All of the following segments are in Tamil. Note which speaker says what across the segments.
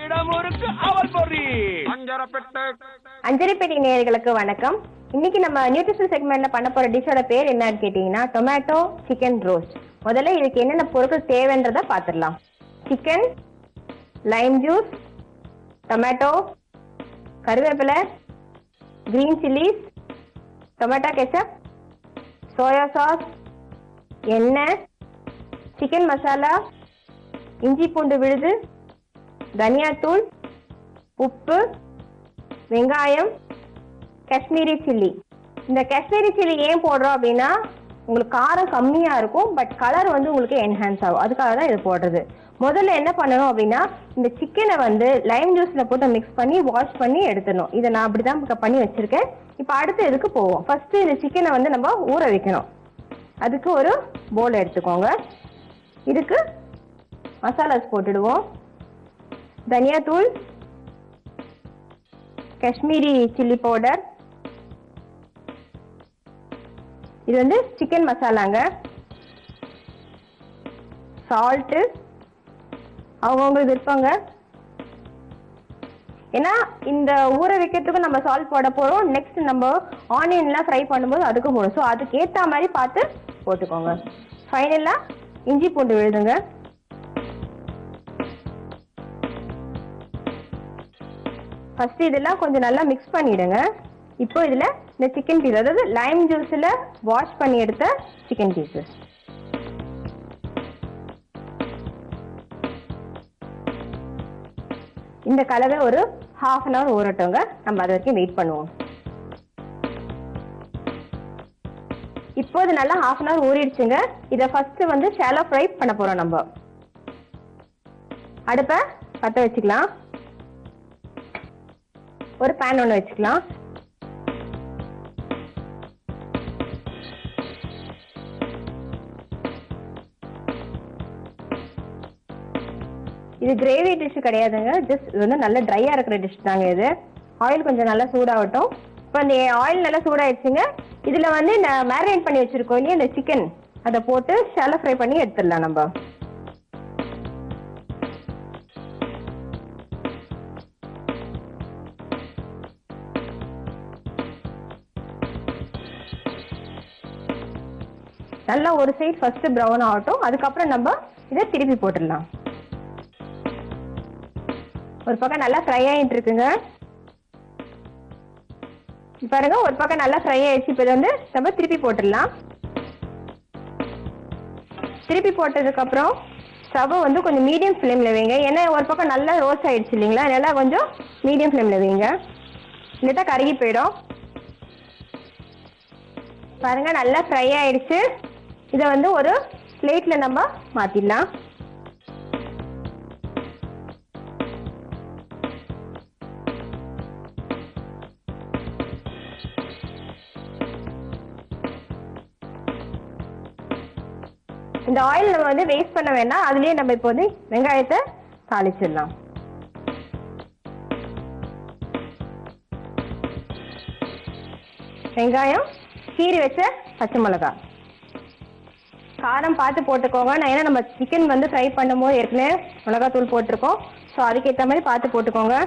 Speaker 1: இடமுருக்கு அவல் பொரி அஞ்சரப்பேட்டை.
Speaker 2: அஞ்சரைப்பேட்டை நேயர்களுக்கு வணக்கம். இன்னைக்கு நம்ம நியூட்ரிஷன் செக்மெண்ட்ல பண்ண போற டிஷ்ஷோட பேர் என்னன்னு கேட்டீங்கன்னா டொமேட்டோ சிக்கன் ரோஸ்ட். முதல்ல இதுக்கு என்னென்ன பொருட்கள் தேவைன்றத பாத்துடலாம். சிக்கன், லைம் ஜூஸ், டொமேட்டோ, கருவேப்பிலை, green chillies, tomato ketchup, soya sauce, எண்ணெய், சிக்கன் மசாலா, இஞ்சி பூண்டு விழுது, தனியாத்தூள், உப்பு, வெங்காயம், காஷ்மீரி சில்லி. இந்த காஷ்மீரி சில்லி ஏன் போடுறோம் அப்படின்னா உங்களுக்கு காரம் கம்மியா இருக்கும், பட் கலர் வந்து உங்களுக்கு என்ஹான்ஸ் ஆகும். அதுக்காக தான் இது போடுறது. முதல்ல என்ன பண்ணணும் அப்படின்னா இந்த சிக்கனை வந்து லைம் ஜூஸ்ல போட்டு மிக்ஸ் பண்ணி வாஷ் பண்ணி எடுத்துடணும். இதை நான் அப்படிதான் பண்ணி வச்சிருக்கேன். இப்போ அடுத்து இதுக்கு போவோம். ஃபர்ஸ்ட் இந்த சிக்கனை வந்து நம்ம ஊற வைக்கணும். அதுக்கு ஒரு போல் எடுத்துக்கோங்க. இதுக்கு மசாலாஸ் போட்டுடுவோம். தனியாத்தூள், காஷ்மீரி சில்லி பவுடர், இது வந்து சிக்கன் மசாலாங்க, சால்ட்டு அவங்கவுங்க விருப்பங்க. ஏன்னா இந்த ஊற வைக்கிறதுக்கு நம்ம சால்ட் போட போறோம். நெக்ஸ்ட் நம்ம ஆனியன்லாம் ஃப்ரை பண்ணும்போது அதுக்கு போடும். ஸோ அதுக்கு ஏற்ற மாதிரி பார்த்து போட்டுக்கோங்க. ஃபைனலா இஞ்சி பூண்டு விழுதுங்க. ஃபர்ஸ்ட் இதெல்லாம் கொஞ்சம் நல்லா மிக்ஸ் பண்ணிடுங்க. இப்போ இதுல இந்த சிக்கன் பீஸ், அதாவது லைம் ஜூஸ்ல வாஷ் பண்ணி எடுத்த சிக்கன் பீசஸ், இந்த கலவை ஒரு ½ அன் ஹவர் ஊறட்டோங்க. நம்ம அது வரைக்கும் வெயிட் பண்ணுவோம். இப்போ இது நல்லா ½ அன் ஹவர் ஊறிடுச்சுங்க. இதை ஃபர்ஸ்ட் வந்து ஷாலோ ஃப்ரை பண்ண போறோம். நம்ம அடுப்பை பற்ற வச்சுக்கலாம். ஒரு பேன் ஒன்று வச்சுக்கலாம். இது கிரேவி டிஷ் கிடையாதுங்க, ஜஸ்ட் இது வந்து நல்ல ட்ரையா இருக்கிற டிஷ் தாங்க. இது ஆயில் கொஞ்சம் நல்லா சூடாகட்டும். இப்போ இந்த ஆயில் நல்லா சூடாயிடுச்சுங்க. இதுல வந்து இந்த மேரினேட் பண்ணி வச்சிருக்கோம் இல்லையா இந்த சிக்கன், அதை போட்டு ஷாலோ ஃப்ரை பண்ணி எடுத்துடலாம். நம்ம நல்லா ஒரு சைடு ஃபர்ஸ்ட் ப்ரௌன் ஆகட்டும். அதுக்கப்புறம் நம்ம இதை திருப்பி போட்டுடலாம். ஒரு பக்கம் நல்லா ஃப்ரை ஆகிட்டு இருக்குங்க. பாருங்க, ஒரு பக்கம் நல்லா ஃப்ரை ஆயிடுச்சு. இப்போ இதை வந்து நம்ம திருப்பி போட்டுடலாம். திருப்பி போட்டதுக்கு அப்புறம் ஸ்டவ் வந்து கொஞ்சம் மீடியம் ஃப்ளேம்ல வைங்க. ஏன்னா ஒரு பக்கம் நல்லா ரோஸ்ட் ஆயிடுச்சு இல்லைங்களா, அதனால கொஞ்சம் மீடியம் ஃப்ளேம்ல வைங்க, இல்லட்டா கருகி போயிடும். பாருங்க நல்லா ஃப்ரை ஆயிடுச்சு. இதை வந்து ஒரு பிளேட்ல நம்ம மாத்திடலாம். இந்த ஆயில் நம்ம வந்து வேஸ்ட் பண்ண வேண்டாம். அதுலயே நம்ம இப்போ வந்து வெங்காயத்தை தாளிச்சிடலாம். வெங்காயம், கீறி வச்ச பச்சை மிளகாய், காரம் பார்த்து போட்டுக்கோங்க. நான் ஏன்னா நம்ம சிக்கன் வந்து ஃப்ரை பண்ணும்போது ஏற்கனவே மிளகாத்தூள் போட்டிருக்கோம். ஸோ அதுக்கேற்ற மாதிரி பார்த்து போட்டுக்கோங்க.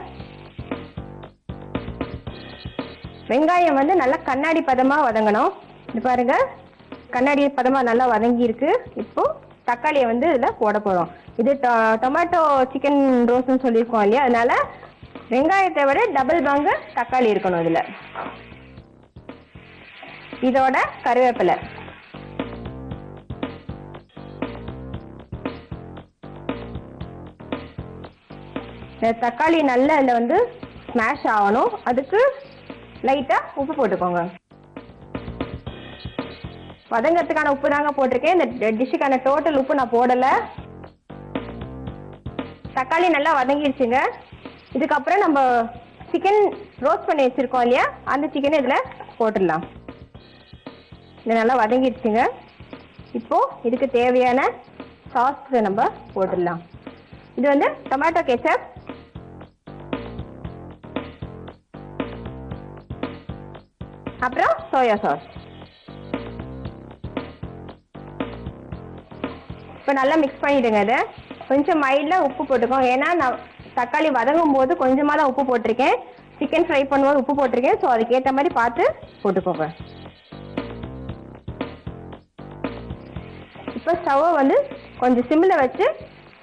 Speaker 2: வெங்காயம் வந்து நல்லா கண்ணாடி பதமா வதங்கணும். இது பாருங்க, கண்ணாடி பதமா நல்லா வதங்கி இருக்கு. இப்போ தக்காளியை வந்து இதுல போட போறோம். இது டொமேட்டோ சிக்கன் ரோஸ்ட்னு சொல்லியிருக்கோம் இல்லையா, அதனால வெங்காயத்தை விட டபுள் பங்கு தக்காளி இருக்கணும் இதுல. இதோட கருவேப்பிலை, தக்காளி நல்லா இதுல வந்து ஸ்மாஷ் ஆகணும். அதுக்கு லைட்டா உப்பு போட்டுக்கோங்க. வதங்கிறதுக்கான உப்பு தாங்க போட்டிருக்கேன். இந்த டிஷ்ஷுக்கான டோட்டல் உப்பு நான் போடல. தக்காளி நல்லா வதங்கிடுச்சுங்க. இதுக்கப்புறம் நம்ம சிக்கன் ரோஸ்ட் பண்ணி வச்சிருக்கோம் இல்லையா, அந்த சிக்கனை இதுல போட்டுடலாம். இது நல்லா வதங்கிடுச்சுங்க. இப்போ இதுக்கு தேவையான சாஸ் நம்ம போட்டுடலாம். இது வந்து டொமேட்டோ கெச்சப், அப்புறம் சோயா சாஸ். இப்போ நல்லா மிக்ஸ் பண்ணிடுங்க. இதை கொஞ்சம் மைல்டாக உப்பு போட்டுக்கோங்க. ஏன்னா நான் தக்காளி வதங்கும் போது கொஞ்சமாக தான் உப்பு போட்டிருக்கேன். சிக்கன் ஃப்ரை பண்ணும்போது உப்பு போட்டிருக்கேன். ஸோ அதுக்கேற்ற மாதிரி பார்த்து போட்டுக்கோங்க. இப்போ ஸ்டவ்வை வந்து கொஞ்சம் சிம்மில் வச்சு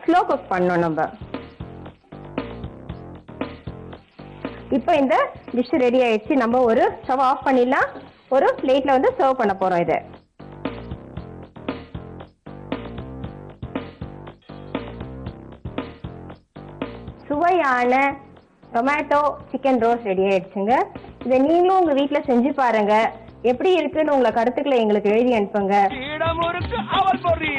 Speaker 2: ஸ்லோ குக் பண்ணணும் நம்ம. இப்போ இந்த டிஷ் ரெடி ஆயிடுச்சு. நம்ம ஒரு ஸ்டவ் ஆஃப் பண்ணிடலாம். ஒரு பிளேட்ல வந்து சர்வ் பண்ண போறோம். இதை சுவையான டொமேட்டோ சிக்கன் ரோஸ்ட் ரெடி ஆயிடுச்சுங்க. இதை நீங்களும் உங்க வீட்டில் செஞ்சு பாருங்க. எப்படி இருக்குன்னு உங்களை கருத்துக்களை எங்களுக்கு எழுதி அனுப்புங்க.
Speaker 1: இடமுருக்கு அவல் பொரி.